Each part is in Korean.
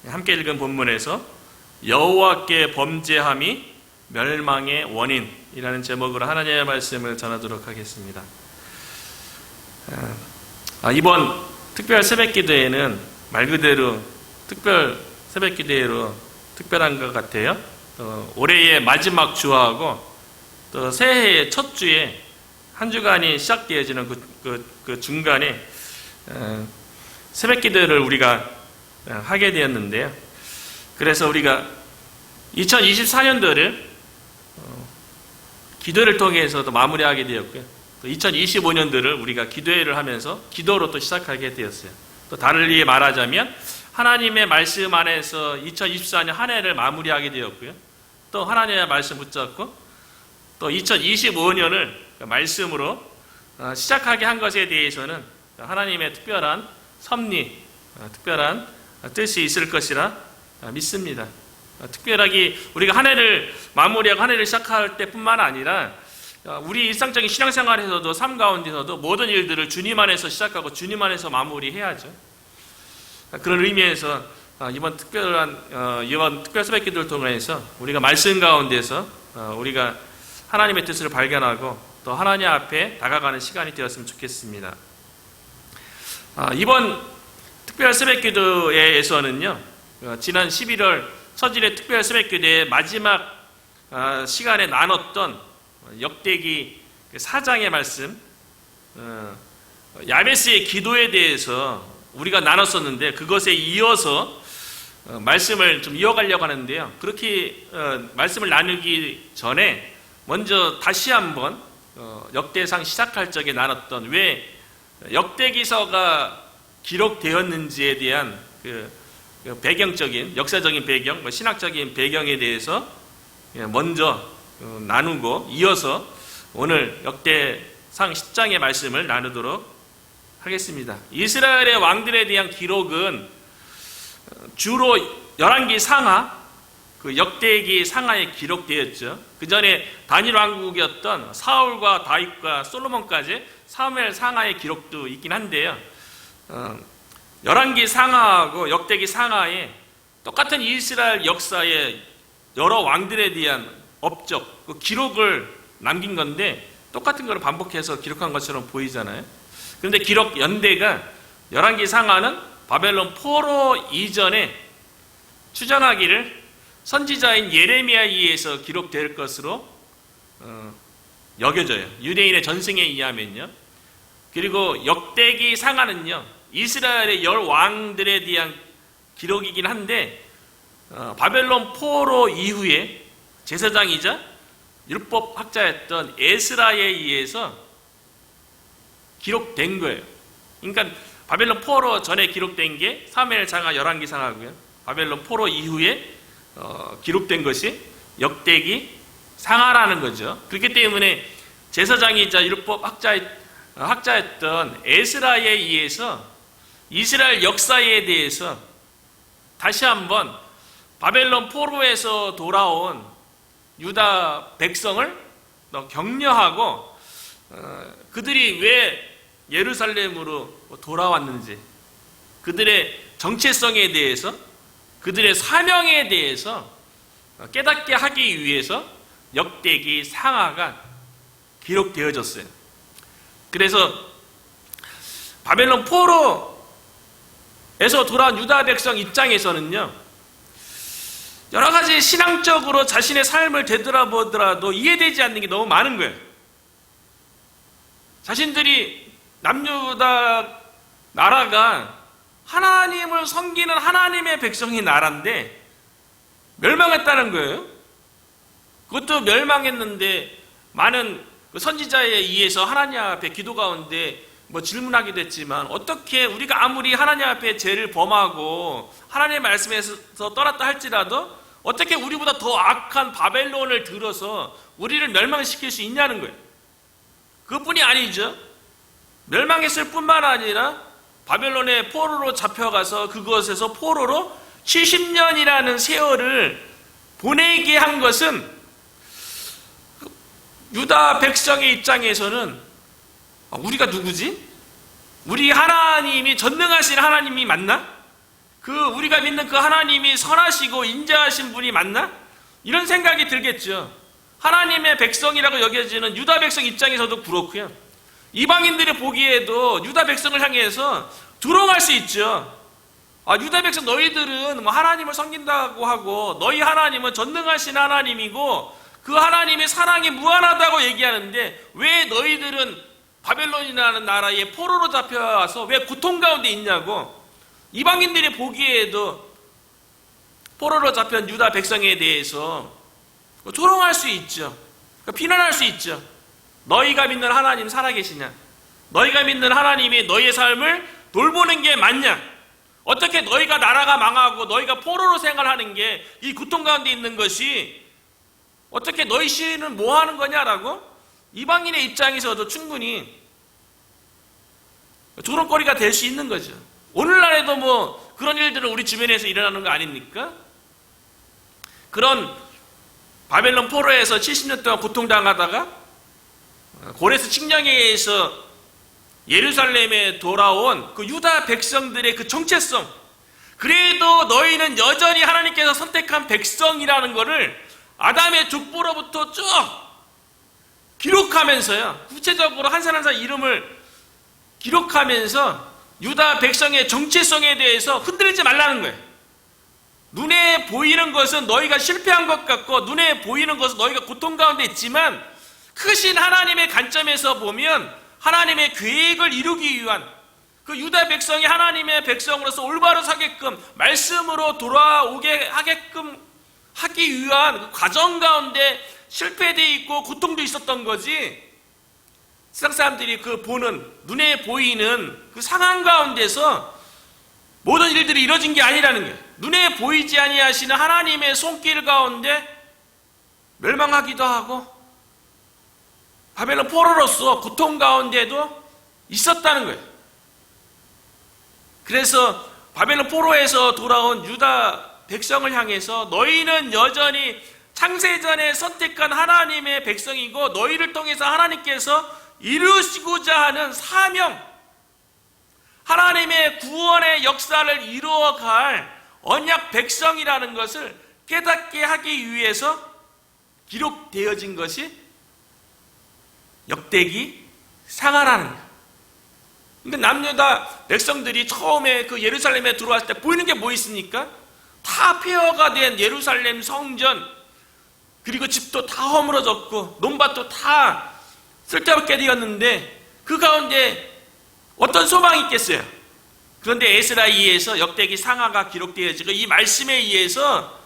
함께 읽은 본문에서 여호와께 범죄함이 멸망의 원인이라는 제목으로 하나님의 말씀을 전하도록 하겠습니다. 이번 특별 새벽기도회는 말 그대로 특별 새벽기도회로 특별한 것 같아요. 올해의 마지막 주하고 또 새해의 첫 주에 한 주간이 시작되어지는 그 중간에 새벽기도를 우리가 하게 되었는데요. 그래서 우리가 2024년도를 기도를 통해서도 마무리하게 되었고요. 또 2025년도를 우리가 기도회를 하면서 기도로 또 시작하게 되었어요. 또 달리 말하자면 하나님의 말씀 안에서 2024년 한 해를 마무리하게 되었고요. 또 하나님의 말씀 붙잡고 또 2025년을 말씀으로 시작하게 한 것에 대해서는 하나님의 특별한 섭리, 특별한 뜻이 있을 것이라 믿습니다. 특별하게 우리가 한 해를 마무리하고 한 해를 시작할 때뿐만 아니라 우리 일상적인 신앙생활에서도 삶 가운데서도 모든 일들을 주님 안에서 시작하고 주님 안에서 마무리해야죠. 그런 의미에서 이번 특별 새벽기도를 통해서 우리가 말씀 가운데서 우리가 하나님의 뜻을 발견하고 또 하나님 앞에 다가가는 시간이 되었으면 좋겠습니다. 이번 특별 새벽기도회에서는요, 지난 11월 첫일의 특별 새벽기도회 마지막 시간에 나눴던 역대기 4장의 말씀, 야베스의 기도에 대해서 우리가 나눴었는데 그것에 이어서 말씀을 좀 이어가려고 하는데요. 그렇게 말씀을 나누기 전에 먼저 다시 한번 역대상 시작할 적에 나눴던 왜 역대기서가 기록되었는지에 대한 그 배경적인 역사적인 배경, 신학적인 배경에 대해서 먼저 나누고 이어서 오늘 역대상 10장의 말씀을 나누도록 하겠습니다. 이스라엘의 왕들에 대한 기록은 주로 열왕기 상하, 그 역대기 상하에 기록되었죠. 그 전에 단일 왕국이었던 사울과 다윗과 솔로몬까지 사무엘 상하의 기록도 있긴 한데요. 열왕기 상하하고 역대기 상하에 똑같은 이스라엘 역사의 여러 왕들에 대한 업적, 그 기록을 남긴 건데 똑같은 걸 반복해서 기록한 것처럼 보이잖아요. 그런데 기록 연대가 열왕기 상하는 바벨론 포로 이전에 추정하기를 선지자인 예레미야에 의해서 기록될 것으로 여겨져요. 유대인의 전승에 의하면요. 그리고 역대기 상하는요, 이스라엘의 열 왕들에 대한 기록이긴 한데 바벨론 포로 이후에 제사장이자 율법학자였던 에스라에 의해서 기록된 거예요. 그러니까 바벨론 포로 전에 기록된 게 사무엘 상하, 열왕기 상하고요. 바벨론 포로 이후에 기록된 것이 역대기 상하라는 거죠. 그렇기 때문에 제사장이자 율법학자였던 에스라에 의해서 이스라엘 역사에 대해서 다시 한번 바벨론 포로에서 돌아온 유다 백성을 격려하고 그들이 왜 예루살렘으로 돌아왔는지, 그들의 정체성에 대해서, 그들의 사명에 대해서 깨닫게 하기 위해서 역대기 상하가 기록되어졌어요. 그래서 바벨론 포로에서 돌아온 유다 백성 입장에서는요, 여러 가지 신앙적으로 자신의 삶을 되돌아보더라도 이해되지 않는 게 너무 많은 거예요. 자신들이 남유다 나라가 하나님을 섬기는 하나님의 백성이 나라인데 멸망했다는 거예요. 그것도 멸망했는데 많은 선지자에 의해서 하나님 앞에 기도 가운데 질문하기도 했지만, 어떻게 우리가 아무리 하나님 앞에 죄를 범하고 하나님의 말씀에서 떠났다 할지라도 어떻게 우리보다 더 악한 바벨론을 들어서 우리를 멸망시킬 수 있냐는 거예요. 그것뿐이 아니죠. 멸망했을 뿐만 아니라 바벨론의 포로로 잡혀가서 그것에서 포로로 70년이라는 세월을 보내게 한 것은 유다 백성의 입장에서는 우리가 누구지? 우리 하나님이 전능하신 하나님이 맞나? 우리가 믿는 그 하나님이 선하시고 인자하신 분이 맞나? 이런 생각이 들겠죠. 하나님의 백성이라고 여겨지는 유다 백성 입장에서도 그렇고요. 이방인들이 보기에도 유다 백성을 향해서 조롱할 수 있죠. 유다 백성 너희들은 하나님을 섬긴다고 하고 너희 하나님은 전능하신 하나님이고 그 하나님의 사랑이 무한하다고 얘기하는데 왜 너희들은 바벨론이라는 나라에 포로로 잡혀와서 왜 고통 가운데 있냐고 이방인들이 보기에도 포로로 잡힌 유다 백성에 대해서 조롱할 수 있죠. 비난할 수 있죠. 너희가 믿는 하나님 살아계시냐? 너희가 믿는 하나님이 너희의 삶을 돌보는 게 맞냐? 어떻게 너희가 나라가 망하고 너희가 포로로 생활하는 게 이 고통 가운데 있는 것이 어떻게 너희 시인은 뭐 하는 거냐라고 이방인의 입장에서도 충분히 조롱거리가 될 수 있는 거죠. 오늘날에도 그런 일들은 우리 주변에서 일어나는 거 아닙니까? 그런 바벨론 포로에서 70년 동안 고통당하다가 고레스 칙령에 의해서 예루살렘에 돌아온 그 유다 백성들의 그 정체성, 그래도 너희는 여전히 하나님께서 선택한 백성이라는 것을 아담의 족보로부터 쭉 기록하면서요, 구체적으로 한 살 한 살 이름을 기록하면서 유다 백성의 정체성에 대해서 흔들리지 말라는 거예요. 눈에 보이는 것은 너희가 실패한 것 같고 눈에 보이는 것은 너희가 고통 가운데 있지만 크신 하나님의 관점에서 보면 하나님의 계획을 이루기 위한 그 유다 백성이 하나님의 백성으로서 올바로 사게끔 말씀으로 돌아오게 하게끔 하기 위한 그 과정 가운데 실패되어 있고 고통도 있었던 거지, 세상 사람들이 그 보는 눈에 보이는 그 상황 가운데서 모든 일들이 이루어진 게 아니라는 거예요. 눈에 보이지 아니하시는 하나님의 손길 가운데 멸망하기도 하고 바벨론 포로로서 고통 가운데도 있었다는 거예요. 그래서 바벨론 포로에서 돌아온 유다 백성을 향해서 너희는 여전히 창세전에 선택한 하나님의 백성이고 너희를 통해서 하나님께서 이루시고자 하는 사명, 하나님의 구원의 역사를 이루어갈 언약 백성이라는 것을 깨닫게 하기 위해서 기록되어진 것이 역대기 상하라는 거예요. 근데 남유다 백성들이 처음에 그 예루살렘에 들어왔을 때 보이는 게 뭐 있습니까? 다 폐허가 된 예루살렘 성전, 그리고 집도 다 허물어졌고 논밭도 다 쓸데없게 되었는데 그 가운데 어떤 소망이 있겠어요? 그런데 에스라에 의해서 역대기 상하가 기록되어지고 이 말씀에 의해서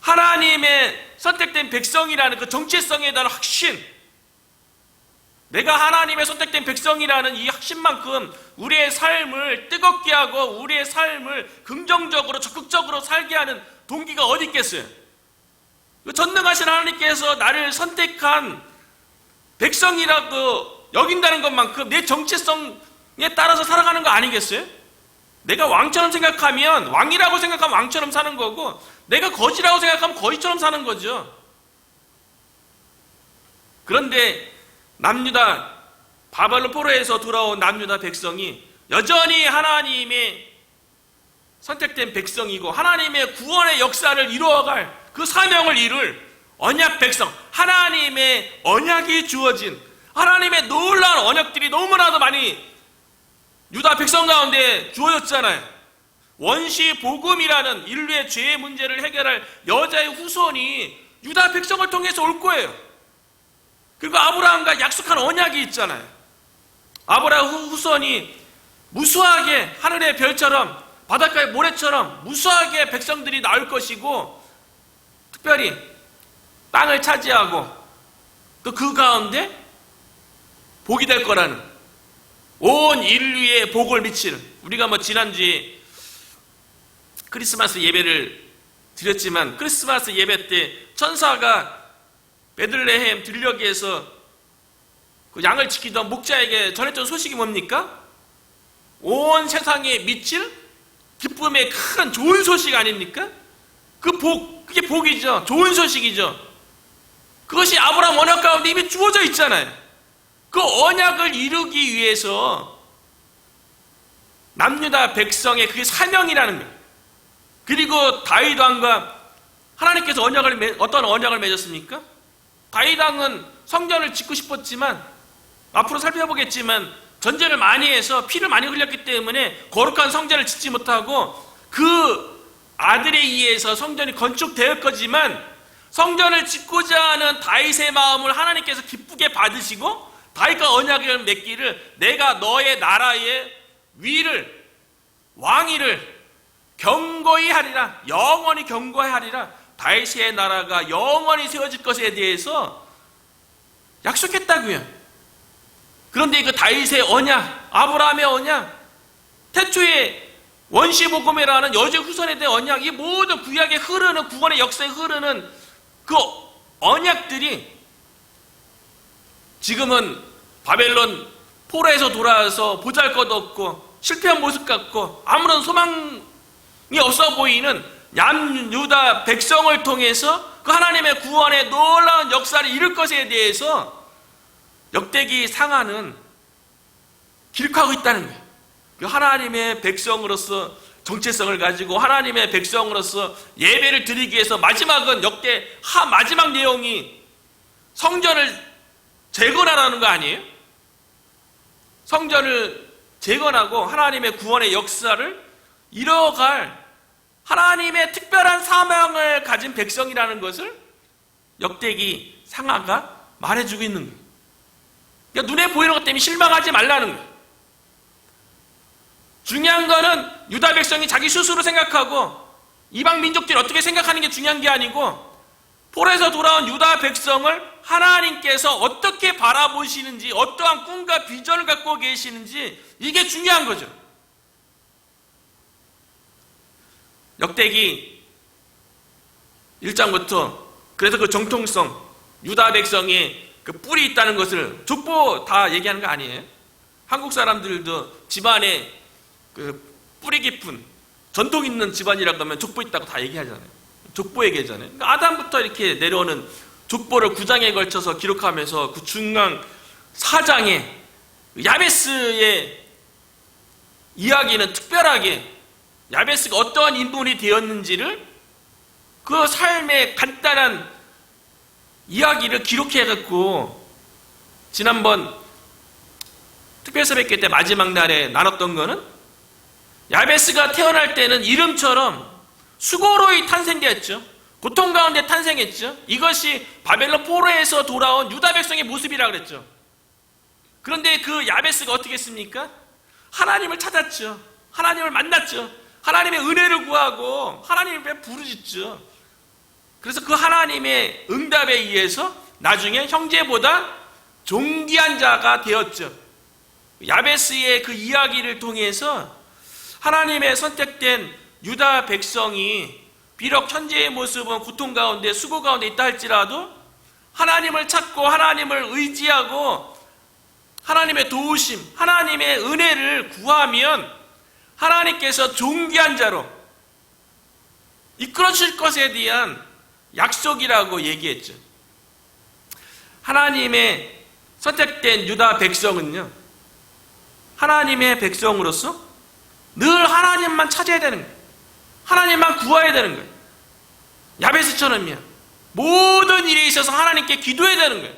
하나님의 선택된 백성이라는 그 정체성에 대한 확신, 내가 하나님의 선택된 백성이라는 이 확신만큼 우리의 삶을 뜨겁게 하고 우리의 삶을 긍정적으로 적극적으로 살게 하는 동기가 어디 있겠어요? 전능하신 하나님께서 나를 선택한 백성이라고 여긴다는 것만큼 내 정체성에 따라서 살아가는 거 아니겠어요? 내가 왕처럼 생각하면 왕이라고 생각하면 왕처럼 사는 거고 내가 거지라고 생각하면 거지처럼 사는 거죠. 그런데 남유다 바벨론 포로에서 돌아온 남유다 백성이 여전히 하나님의 선택된 백성이고 하나님의 구원의 역사를 이루어갈 그 사명을 이룰 언약 백성, 하나님의 언약이 주어진 하나님의 놀라운 언약들이 너무나도 많이 유다 백성 가운데 주어졌잖아요. 원시 복음이라는 인류의 죄의 문제를 해결할 여자의 후손이 유다 백성을 통해서 올 거예요. 그리고 아브라함과 약속한 언약이 있잖아요. 아브라함 후손이 무수하게 하늘의 별처럼 바닷가의 모래처럼 무수하게 백성들이 나올 것이고 특별히 땅을 차지하고 또 그 가운데 복이 될 거라는 온 인류의 복을 미칠, 우리가 지난주에 크리스마스 예배를 드렸지만 크리스마스 예배 때 천사가 베들레헴 들녘에서 그 양을 지키던 목자에게 전했던 소식이 뭡니까? 온 세상에 미칠 기쁨의 큰 좋은 소식 아닙니까? 그게 복이죠. 좋은 소식이죠. 그것이 아브라함 언약 가운데 이미 주어져 있잖아요. 그 언약을 이루기 위해서 남유다 백성의 그게 사명이라는 거예요. 그리고 다윗 왕과 하나님께서 어떤 언약을 맺었습니까? 다윗 왕은 성전을 짓고 싶었지만, 앞으로 살펴보겠지만 전쟁을 많이 해서 피를 많이 흘렸기 때문에 거룩한 성전을 짓지 못하고 그 아들에 의해서 성전이 건축되었거지만, 성전을 짓고자 하는 다윗의 마음을 하나님께서 기쁘게 받으시고 다윗과 언약을 맺기를, 내가 너의 나라의 위를, 왕위를 견고히 하리라, 영원히 견고히 하리라, 다윗의 나라가 영원히 세워질 것에 대해서 약속했다고요. 그런데 그 다윗의 언약, 아브라함의 언약, 태초에 원시복음이라는 여제 후손에 대한 언약, 이 모든 구약에 흐르는, 구원의 역사에 흐르는 그 언약들이 지금은 바벨론 포로에서 돌아와서 보잘것없고 실패한 모습 같고 아무런 소망이 없어 보이는 남유다 백성을 통해서 그 하나님의 구원의 놀라운 역사를 이룰 것에 대해서 역대기 상하는 기록하고 있다는 거예요. 그 하나님의 백성으로서 정체성을 가지고 하나님의 백성으로서 예배를 드리기 위해서 마지막은 마지막 내용이 성전을 재건하라는 거 아니에요? 성전을 재건하고 하나님의 구원의 역사를 이뤄갈 하나님의 특별한 사명을 가진 백성이라는 것을 역대기 상하가 말해주고 있는 거예요. 그러니까 눈에 보이는 것 때문에 실망하지 말라는 거예요. 중요한 거는 유다 백성이 자기 스스로 생각하고 이방 민족들이 어떻게 생각하는 게 중요한 게 아니고, 포로에서 돌아온 유다 백성을 하나님께서 어떻게 바라보시는지, 어떠한 꿈과 비전을 갖고 계시는지, 이게 중요한 거죠. 역대기 1장부터 그래서 그 정통성, 유다 백성이 그 뿔이 있다는 것을 족보 다 얘기하는 거 아니에요? 한국 사람들도 집안에 그 뿌리 깊은 전통 있는 집안이라고 하면 족보 있다고 다 얘기하잖아요. 족보 얘기하잖아요. 그러니까 아담부터 이렇게 내려오는 족보를 9장에 걸쳐서 기록하면서 그 중앙 4장에 야베스의 이야기는 특별하게 야베스가 어떠한 인물이 되었는지를 그 삶의 간단한 이야기를 기록해갖고 지난번 특별서백회 때 마지막 날에 나눴던 거는, 야베스가 태어날 때는 이름처럼 수고로이 탄생되었죠. 고통 가운데 탄생했죠. 이것이 바벨론 포로에서 돌아온 유다 백성의 모습이라고 그랬죠. 그런데 그 야베스가 어떻게 했습니까? 하나님을 찾았죠. 하나님을 만났죠. 하나님의 은혜를 구하고 하나님을 부르짖죠. 그래서 그 하나님의 응답에 의해서 나중에 형제보다 존귀한 자가 되었죠. 야베스의 그 이야기를 통해서 하나님의 선택된 유다 백성이 비록 현재의 모습은 고통 가운데 수고 가운데 있다 할지라도 하나님을 찾고 하나님을 의지하고 하나님의 도우심, 하나님의 은혜를 구하면 하나님께서 존귀한 자로 이끌어 주실 것에 대한 약속이라고 얘기했죠. 하나님의 선택된 유다 백성은요, 하나님의 백성으로서 늘 하나님만 찾아야 되는 거예요. 하나님만 구해야 되는 거예요. 야베스처럼요, 모든 일에 있어서 하나님께 기도해야 되는 거예요.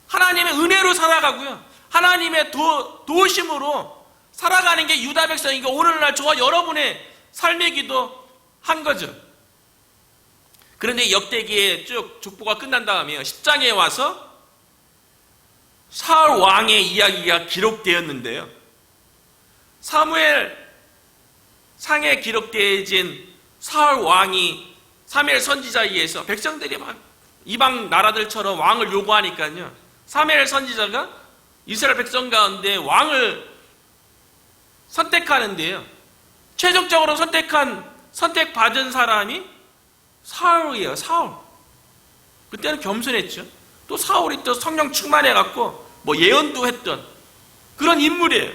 하나님의 은혜로 살아가고요, 하나님의 도우심으로 살아가는 게 유다 백성이고 오늘날 저와 여러분의 삶이기도 한 거죠. 그런데 역대기에 쭉 족보가 끝난 다음에 10장에 와서 사울 왕의 이야기가 기록되었는데요, 사무엘 상에 기록되어진 사울 왕이 사무엘 선지자에 의해서 백성들이 막 이방 나라들처럼 왕을 요구하니까요, 사무엘 선지자가 이스라엘 백성 가운데 왕을 선택하는데요, 최종적으로 선택받은 사람이 사울이에요. 사울. 그때는 겸손했죠. 또 사울이 또 성령 충만해갖고 뭐 예언도 했던 그런 인물이에요.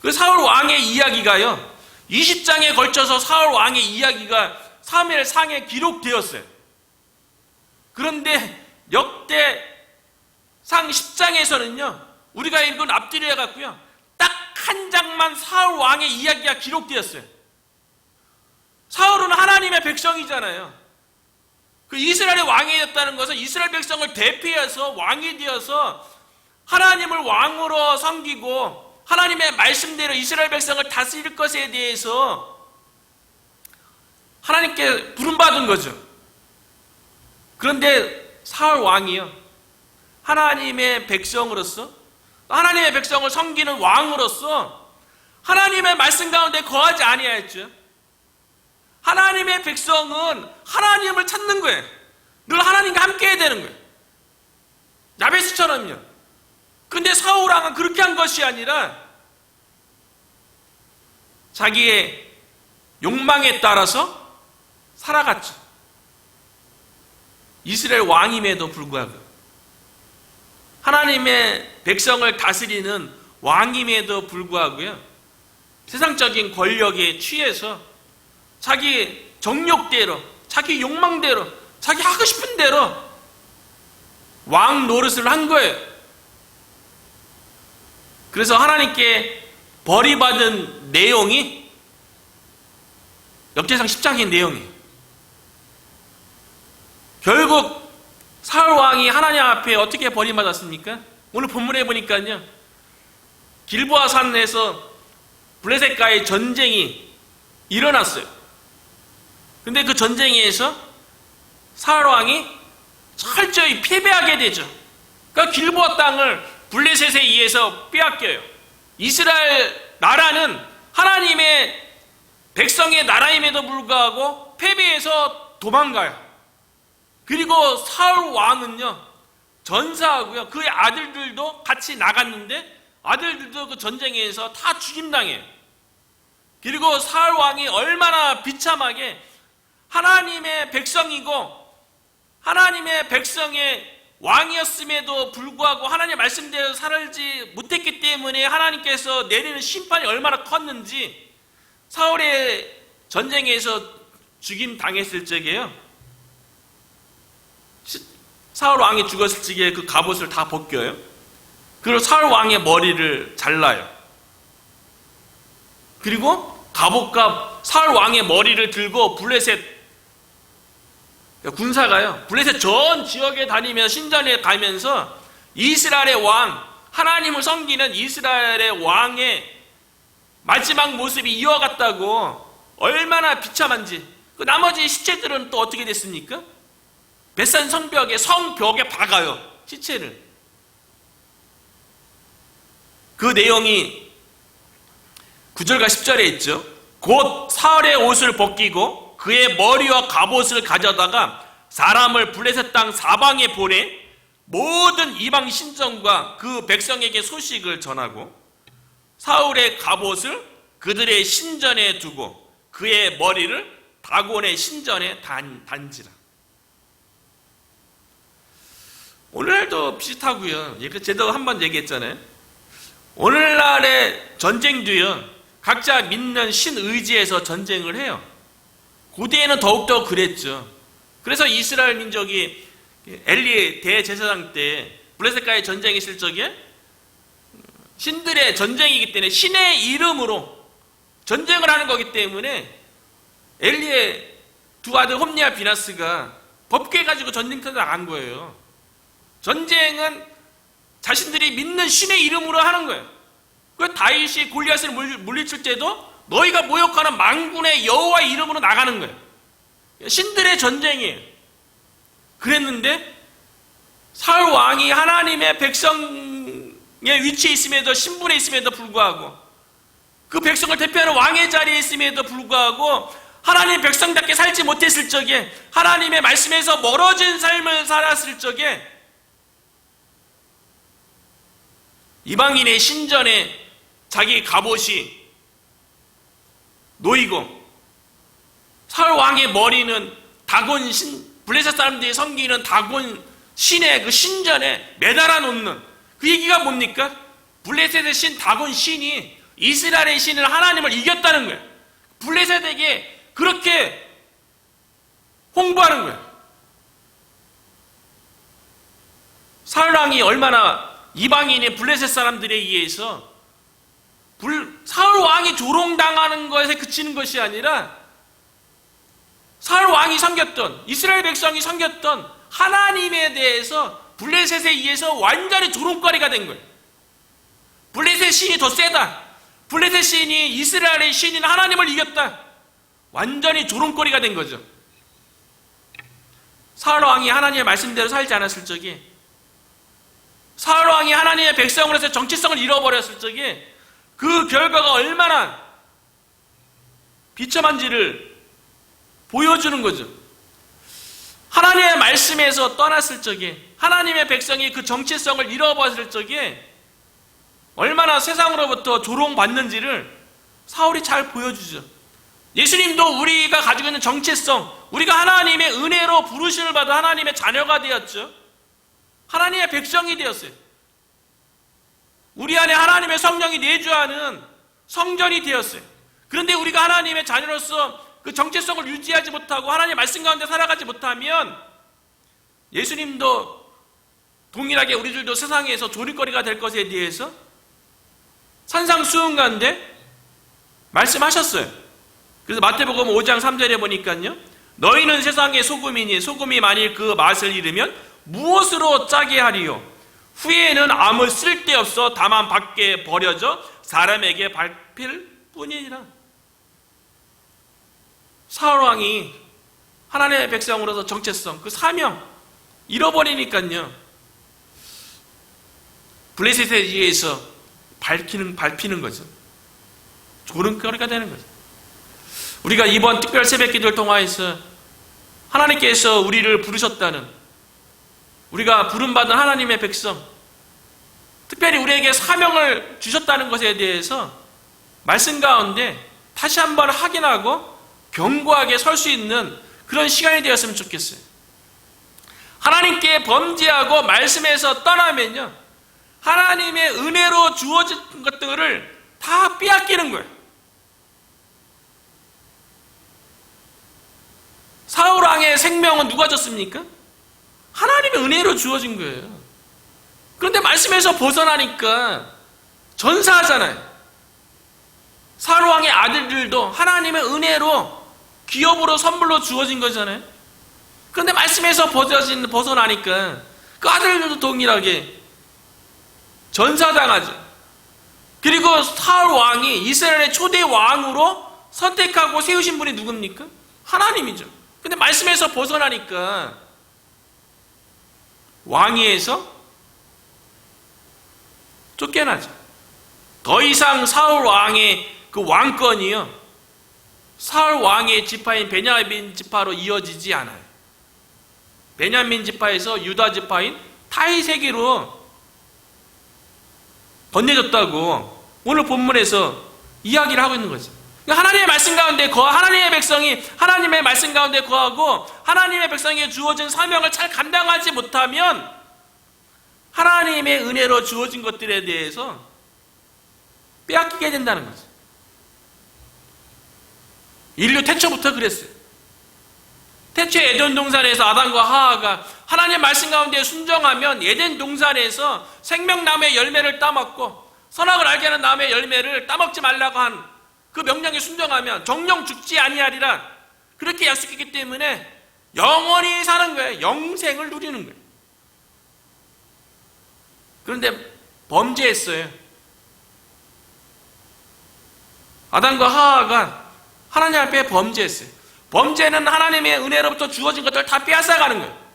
그 사울 왕의 이야기가요, 20장에 걸쳐서 사울 왕의 이야기가 사무엘 상에 기록되었어요. 그런데 역대상 10장에서는요, 우리가 읽은 앞뒤로 해갖고요, 딱 한 장만 사울 왕의 이야기가 기록되었어요. 사울은 하나님의 백성이잖아요. 그 이스라엘의 왕이 되었다는 것은 이스라엘 백성을 대표해서 왕이 되어서 하나님을 왕으로 섬기고 하나님의 말씀대로 이스라엘 백성을 다스릴 것에 대해서 하나님께 부름받은 거죠. 그런데 사울 왕이요, 하나님의 백성으로서, 하나님의 백성을 섬기는 왕으로서 하나님의 말씀 가운데 거하지 아니하였죠. 하나님의 백성은 하나님을 찾는 거예요. 늘 하나님과 함께 해야 되는 거예요. 야베스처럼요. 근데 사울 왕은 그렇게 한 것이 아니라 자기의 욕망에 따라서 살아갔죠. 이스라엘 왕임에도 불구하고, 하나님의 백성을 다스리는 왕임에도 불구하고요, 세상적인 권력에 취해서 자기 정욕대로, 자기 욕망대로, 자기 하고 싶은 대로 왕 노릇을 한 거예요. 그래서 하나님께 벌이받은 내용이 역대상 10장의 내용이에요. 결국 사울 왕이 하나님 앞에 어떻게 벌이받았습니까? 오늘 본문에 보니까요, 길보아 산에서 블레셋과의 전쟁이 일어났어요. 근데 그 전쟁에서 사울 왕이 철저히 패배하게 되죠. 그러니까 길보아 땅을 블레셋에 의해서 빼앗겨요. 이스라엘 나라는 하나님의 백성의 나라임에도 불구하고 패배해서 도망가요. 그리고 사울 왕은요, 전사하고요, 그의 아들들도 같이 나갔는데 아들들도 그 전쟁에서 다 죽임당해요. 그리고 사울 왕이 얼마나 비참하게 하나님의 백성이고 하나님의 백성의 왕이었음에도 불구하고 하나님의 말씀대로 살지 못했기 때문에 하나님께서 내리는 심판이 얼마나 컸는지, 사울의 전쟁에서 죽임 당했을 적에요, 사울 왕이 죽었을 적에 그 갑옷을 다 벗겨요. 그리고 사울 왕의 머리를 잘라요. 그리고 갑옷과 사울 왕의 머리를 들고 블레셋 군사가요, 블레셋 전 지역에 다니면서 신전에 가면서 이스라엘의 왕, 하나님을 섬기는 이스라엘의 왕의 마지막 모습이 이어갔다고 얼마나 비참한지. 그 나머지 시체들은 또 어떻게 됐습니까? 벳산 성벽에, 성벽에 박아요, 시체를. 그 내용이 9절과 10절에 있죠. 곧 사울의 옷을 벗기고 그의 머리와 갑옷을 가져다가 사람을 블레셋 땅 사방에 보내 모든 이방 신전과 그 백성에게 소식을 전하고 사울의 갑옷을 그들의 신전에 두고 그의 머리를 다곤의 신전에 단지라. 오늘날도 비슷하고요. 제가 한번 얘기했잖아요. 오늘날의 전쟁도요, 각자 믿는 신 의지에서 전쟁을 해요. 고대에는 더욱더 그랬죠. 그래서 이스라엘 민족이 엘리 대제사장 때 블레셋과의 전쟁이 있을 적에 신들의 전쟁이기 때문에 신의 이름으로 전쟁을 하는 거기 때문에 엘리의 두 아들 홈니와 비나스가 법궤가지고 전쟁터에 나간 거예요. 전쟁은 자신들이 믿는 신의 이름으로 하는 거예요. 그 다윗이 골리앗을 물리칠 때도 너희가 모욕하는 만군의 여호와의 이름으로 나가는 거예요. 신들의 전쟁이에요. 그랬는데 사울 왕이 하나님의 백성의 위치에 있음에도, 신분에 있음에도 불구하고, 그 백성을 대표하는 왕의 자리에 있음에도 불구하고 하나님의 백성답게 살지 못했을 적에, 하나님의 말씀에서 멀어진 삶을 살았을 적에 이방인의 신전에 자기 갑옷이 놓이고 사울 왕의 머리는 다곤 블레셋 사람들이 섬기는 다곤 신의 그 신전에 매달아 놓는, 그 얘기가 뭡니까? 블레셋의 신 다곤 신이 이스라엘의 신을, 하나님을 이겼다는 거예요. 블레셋에게 그렇게 홍보하는 거예요. 사울 왕이 얼마나 이방인의 블레셋 사람들에 의해서 사울 왕이 조롱당하는 것에 그치는 것이 아니라 사울 왕이 섬겼던, 이스라엘 백성이 섬겼던 하나님에 대해서 블레셋에 의해서 완전히 조롱거리가 된 거예요. 블레셋 신이 더 세다. 블레셋 신이 이스라엘의 신인 하나님을 이겼다. 완전히 조롱거리가 된 거죠. 사울 왕이 하나님의 말씀대로 살지 않았을 적에, 사울 왕이 하나님의 백성으로서 정체성을 잃어버렸을 적에 그 결과가 얼마나 비참한지를 보여주는 거죠. 하나님의 말씀에서 떠났을 적에, 하나님의 백성이 그 정체성을 잃어버렸을 적에 얼마나 세상으로부터 조롱받는지를 사울이 잘 보여주죠. 예수님도 우리가 가지고 있는 정체성, 우리가 하나님의 은혜로 부르심을 받아 하나님의 자녀가 되었죠. 하나님의 백성이 되었어요. 우리 안에 하나님의 성령이 내주하는 성전이 되었어요. 그런데 우리가 하나님의 자녀로서 그 정체성을 유지하지 못하고 하나님의 말씀 가운데 살아가지 못하면 예수님도 동일하게 우리들도 세상에서 조롱거리가 될 것에 대해서 산상수훈가인데 말씀하셨어요. 그래서 마태복음 5장 3절에 보니까요, 너희는 세상의 소금이니 소금이 만일 그 맛을 잃으면 무엇으로 짜게 하리요? 후에는 아무 쓸데없어 다만 밖에 버려져 사람에게 밟힐 뿐이니라. 사울 왕이 하나님의 백성으로서 정체성, 그 사명 잃어버리니까요, 블레셋에 의해서 밟히는 거죠. 조롱거리가 되는 거죠. 우리가 이번 특별 새벽 기도를 통하여서 하나님께서 우리를 부르셨다는, 우리가 부름받은 하나님의 백성, 특별히 우리에게 사명을 주셨다는 것에 대해서 말씀 가운데 다시 한번 확인하고 견고하게 설 수 있는 그런 시간이 되었으면 좋겠어요. 하나님께 범죄하고 말씀에서 떠나면요, 하나님의 은혜로 주어진 것들을 다 빼앗기는 거예요. 사울 왕의 생명은 누가 줬습니까? 하나님의 은혜로 주어진 거예요. 그런데 말씀에서 벗어나니까 전사하잖아요. 사울 왕의 아들들도 하나님의 은혜로 기업으로 선물로 주어진 거잖아요. 그런데 말씀에서 벗어나니까 그 아들들도 동일하게 전사당하죠. 그리고 사울 왕이 이스라엘의 초대 왕으로 선택하고 세우신 분이 누굽니까? 하나님이죠. 근데 말씀에서 벗어나니까 왕위에서 쫓겨나죠. 더 이상 사울 왕의 그 왕권이요, 사울 왕의 지파인 베냐민 지파로 이어지지 않아요. 베냐민 지파에서 유다 지파인 다윗에게로 건네졌다고 오늘 본문에서 이야기를 하고 있는 거죠. 하나님의 말씀 가운데 하나님의 백성이 하나님의 말씀 가운데 거하고 하나님의 백성에게 주어진 사명을 잘 감당하지 못하면 하나님의 은혜로 주어진 것들에 대해서 빼앗기게 된다는 거죠. 인류 태초부터 그랬어요. 태초 에덴 동산에서 아담과 하와가 하나님의 말씀 가운데 순종하면 에덴 동산에서 생명나무의 열매를 따먹고 선악을 알게 하는 나무의 열매를 따먹지 말라고 한 그 명령에 순종하면 정령 죽지 아니하리라, 그렇게 약속했기 때문에 영원히 사는 거예요. 영생을 누리는 거예요. 그런데 범죄했어요. 아담과 하와가 하나님 앞에 범죄했어요. 범죄는 하나님의 은혜로부터 주어진 것들을 다 빼앗아가는 거예요.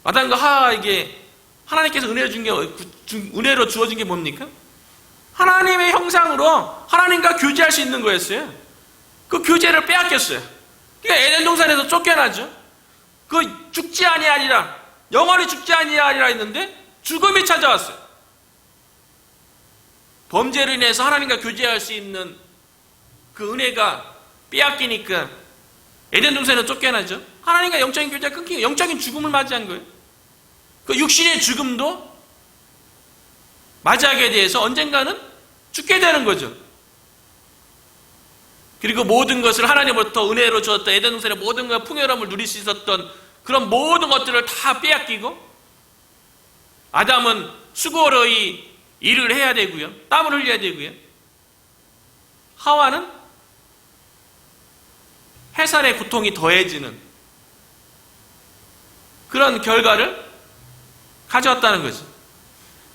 아담과 하와에게 하나님께서 은혜로 주어진 게 뭡니까? 하나님의 형상으로 하나님과 교제할 수 있는 거였어요. 그 교제를 빼앗겼어요. 그러니까 에덴 동산에서 쫓겨나죠. 그 죽지 아니하리라, 영원히 죽지 아니하리라 했는데 죽음이 찾아왔어요. 범죄로 인해서 하나님과 교제할 수 있는 그 은혜가 빼앗기니까 에덴 동산에서 쫓겨나죠. 하나님과 영적인 교제가 끊기고 영적인 죽음을 맞이한 거예요. 그 육신의 죽음도 맞이하게 돼서 언젠가는 죽게 되는 거죠. 그리고 모든 것을 하나님으로부터 은혜로 주었던 에덴 동산의 모든 것 풍요로움을 누릴 수 있었던 그런 모든 것들을 다 빼앗기고, 아담은 수고로이 일을 해야 되고요, 땀을 흘려야 되고요, 하와는 해산의 고통이 더해지는 그런 결과를 가져왔다는 거죠.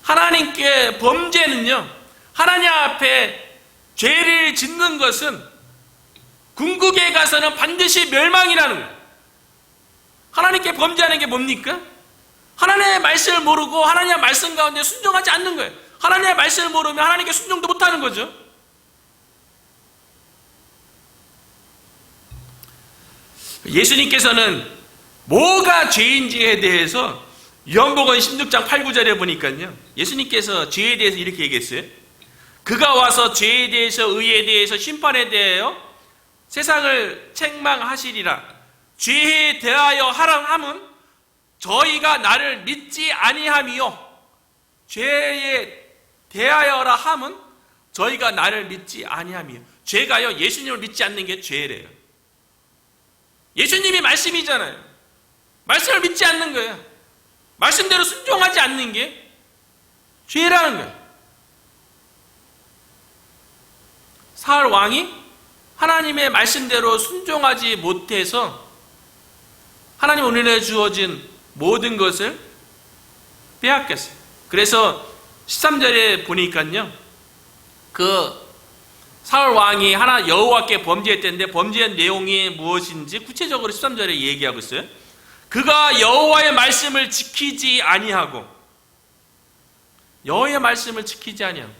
하나님께 범죄는요, 하나님 앞에 죄를 짓는 것은 궁극에 가서는 반드시 멸망이라는 거예요. 하나님께 범죄하는 게 뭡니까? 하나님의 말씀을 모르고 하나님의 말씀 가운데 순종하지 않는 거예요. 하나님의 말씀을 모르면 하나님께 순종도 못하는 거죠. 예수님께서는 뭐가 죄인지에 대해서 요한복음 16장 8, 9절에 보니까요, 예수님께서 죄에 대해서 이렇게 얘기했어요. 그가 와서 죄에 대해서, 의에 대해서, 심판에 대하여 세상을 책망하시리라. 죄에 대하여 하라 함은 저희가 나를 믿지 아니함이요, 죄에 대하여라 함은 저희가 나를 믿지 아니함이요. 죄가요, 예수님을 믿지 않는 게 죄래요. 예수님이 말씀이잖아요. 말씀을 믿지 않는 거예요. 말씀대로 순종하지 않는 게 죄라는 거예요. 사울 왕이 하나님의 말씀대로 순종하지 못해서 하나님 은혜에 주어진 모든 것을 빼앗겼어요. 그래서 13절에 보니까요, 그 사울 왕이 여호와께 범죄했는데 범죄한 내용이 무엇인지 구체적으로 13절에 얘기하고 있어요. 그가 여호와의 말씀을 지키지 아니하고, 여호와의 말씀을 지키지 아니하고,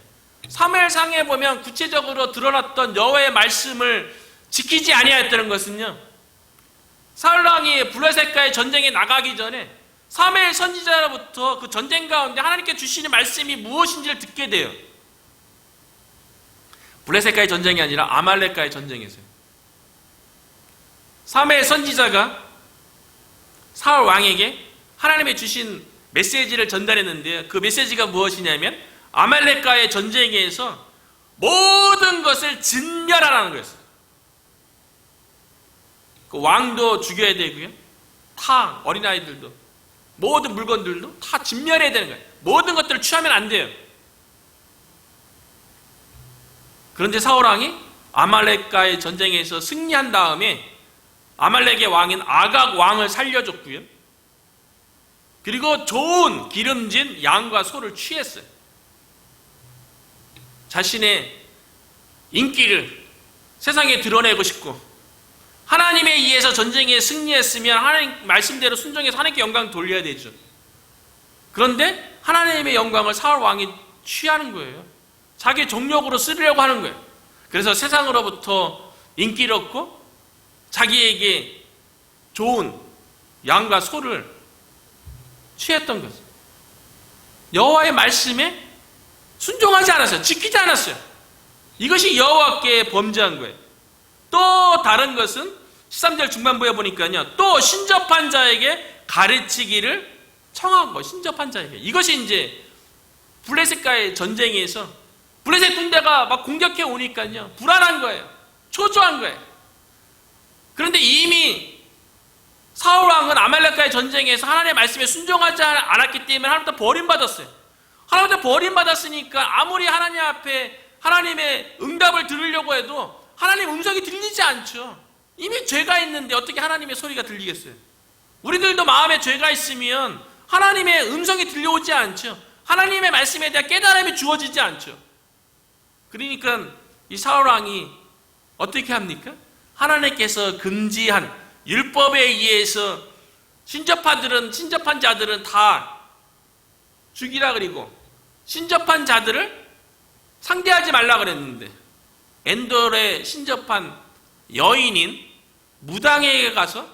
사무엘상에 보면 구체적으로 드러났던 여호와의 말씀을 지키지 아니하였다는 것은요, 사울 왕이 블레셋과의 전쟁에 나가기 전에 사무엘 선지자로부터 그 전쟁 가운데 하나님께 주시는 말씀이 무엇인지를 듣게 돼요. 블레셋과의 전쟁이 아니라 아말렉과의 전쟁이었어요. 사무엘 선지자가 사울 왕에게 하나님의 주신 메시지를 전달했는데, 그 메시지가 무엇이냐면 아말렉과의 전쟁에서 모든 것을 진멸하라는 거였어요. 그 왕도 죽여야 되고요, 타 어린아이들도, 모든 물건들도 다 진멸해야 되는 거예요. 모든 것들을 취하면 안 돼요. 그런데 사울 왕이 아말렉과의 전쟁에서 승리한 다음에 아말렉의 왕인 아각 왕을 살려줬고요, 그리고 좋은 기름진 양과 소를 취했어요. 자신의 인기를 세상에 드러내고 싶고, 하나님에 의해서 전쟁에 승리했으면 하나님 말씀대로 순종해서 하나님께 영광 돌려야 되죠. 그런데 하나님의 영광을 사울 왕이 취하는 거예요. 자기 종력으로 쓰려고 하는 거예요. 그래서 세상으로부터 인기를 얻고 자기에게 좋은 양과 소를 취했던 거죠. 여호와의 말씀에 순종하지 않았어요. 지키지 않았어요. 이것이 여호와께 범죄한 거예요. 또 다른 것은 13절 중반부에 보니까요, 또 신접한 자에게 가르치기를 청한 거. 신접한 자에게. 이것이 이제 블레셋과의 전쟁에서 블레셋 군대가 막 공격해 오니까요, 불안한 거예요. 초조한 거예요. 그런데 이미 사울 왕은 아말렉과의 전쟁에서 하나님의 말씀에 순종하지 않았기 때문에 하나님부터 버림받았어요. 하나님부터 버림받았으니까 아무리 하나님 앞에 하나님의 응답을 들으려고 해도 하나님 음성이 들리지 않죠. 이미 죄가 있는데 어떻게 하나님의 소리가 들리겠어요? 우리들도 마음에 죄가 있으면 하나님의 음성이 들려오지 않죠. 하나님의 말씀에 대한 깨달음이 주어지지 않죠. 그러니까 이 사울 왕이 어떻게 합니까? 하나님께서 금지한 율법에 의해서 신접한 자들은 다 죽이라 그리고 신접한 자들을 상대하지 말라 그랬는데, 엔돌에 신접한 여인인 무당에게 가서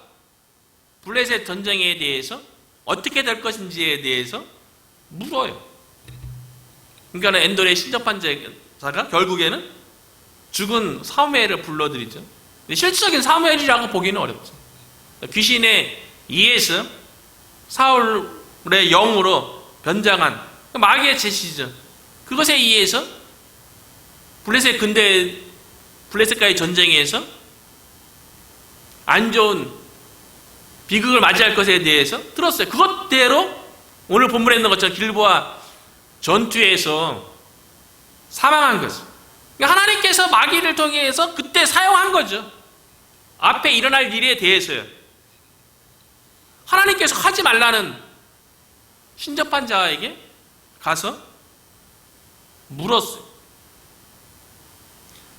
블레셋 전쟁에 대해서 어떻게 될 것인지에 대해서 물어요. 그러니까 엔돌에 신접한 자가 결국에는 죽은 사무엘을 불러들이죠. 실질적인 사무엘이라고 보기는 어렵죠. 귀신에 의해서 사울의 영으로 변장한 마귀의 제시죠. 그것에 의해서 블레셋과의 전쟁에서 안 좋은 비극을 맞이할 것에 대해서 들었어요. 그것대로 오늘 본문에 있는 것처럼 길보아 전투에서 사망한 거죠. 그러니까 하나님께서 마귀를 통해서 그때 사용한 거죠. 앞에 일어날 일에 대해서요. 하나님께서 하지 말라는 신접한 자에게 가서 물었어요.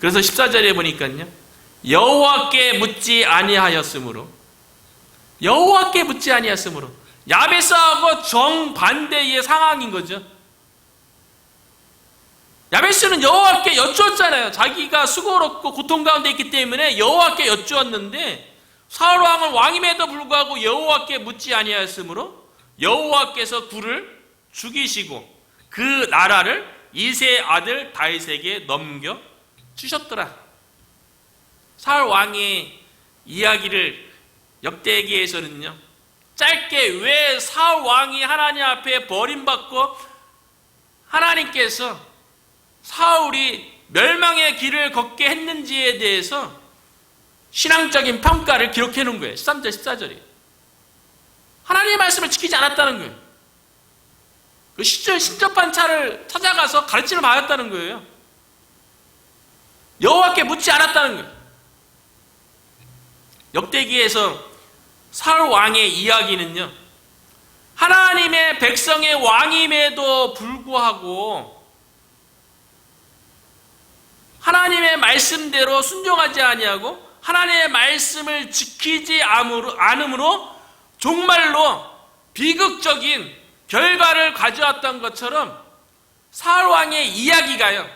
그래서 14절에 보니까요. 여호와께 묻지 아니하였으므로 야베스하고 정반대의 상황인 거죠. 야베스는 여호와께 여쭈었잖아요. 자기가 수고롭고 고통 가운데 있기 때문에 여호와께 여쭈었는데 사울 왕은 왕임에도 불구하고 여호와께 묻지 아니하였으므로 여호와께서 그를 죽이시고 그 나라를 이새의 아들 다윗에게 넘겨 주셨더라. 사울 왕의 이야기를 역대기에서는요, 짧게 왜 사울 왕이 하나님 앞에 버림받고 하나님께서 사울이 멸망의 길을 걷게 했는지에 대해서 신앙적인 평가를 기록해 놓은 거예요. 13절, 14절이. 하나님의 말씀을 지키지 않았다는 거예요. 그 신접한 차를 찾아가서 가르침을 받았다는 거예요. 여호와께 묻지 않았다는 거예요. 역대기에서 사울 왕의 이야기는요, 하나님의 백성의 왕임에도 불구하고 하나님의 말씀대로 순종하지 아니하고 하나님의 말씀을 지키지 않으므로 정말로 비극적인 결과를 가져왔던 것처럼 사울 왕의 이야기가요,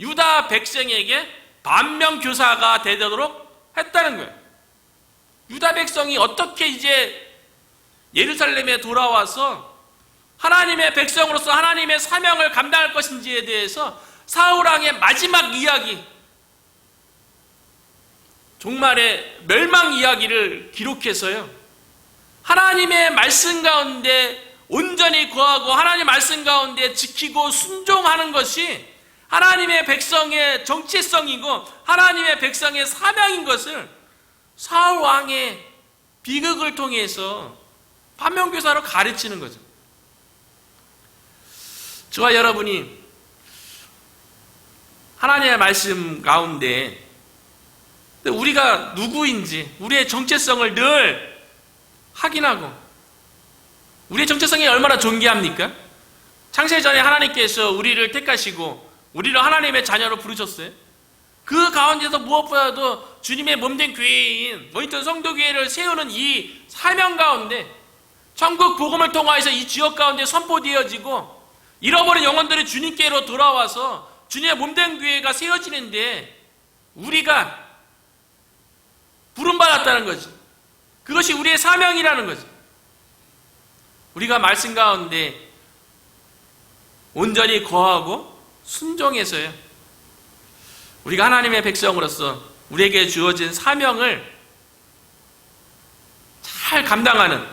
유다 백성에게 반면교사가 되도록 했다는 거예요. 유다 백성이 어떻게 이제 예루살렘에 돌아와서 하나님의 백성으로서 하나님의 사명을 감당할 것인지에 대해서 사울 왕의 마지막 이야기, 종말의 멸망 이야기를 기록해서요, 하나님의 말씀 가운데 온전히 거하고 하나님의 말씀 가운데 지키고 순종하는 것이 하나님의 백성의 정체성이고 하나님의 백성의 사명인 것을 사울 왕의 비극을 통해서 반면교사로 가르치는 거죠. 저와 여러분이 하나님의 말씀 가운데 우리가 누구인지 우리의 정체성을 늘 확인하고, 우리의 정체성이 얼마나 존귀합니까? 창세 전에 하나님께서 우리를 택하시고 우리를 하나님의 자녀로 부르셨어요. 그 가운데서 무엇보다도 주님의 몸된 교회인 모니턴 성도교회를 세우는 이 사명 가운데 천국 복음을 통하여서 이 지역 가운데 선포되어지고 잃어버린 영혼들이 주님께로 돌아와서 주님의 몸된 교회가 세워지는데 우리가 부름받았다는 거지. 그것이 우리의 사명이라는 거지. 우리가 말씀 가운데 온전히 거하고 순종해서요, 우리가 하나님의 백성으로서 우리에게 주어진 사명을 잘 감당하는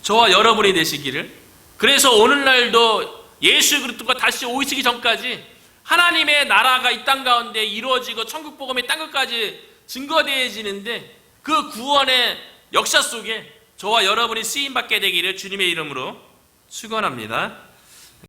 저와 여러분이 되시기를, 그래서 오늘날도 예수 그리스도가 다시 오시기 전까지 하나님의 나라가 이 땅 가운데 이루어지고 천국 복음이 땅 끝까지 증거되어지는데 그 구원의 역사 속에 저와 여러분이 쓰임받게 되기를 주님의 이름으로 축원합니다.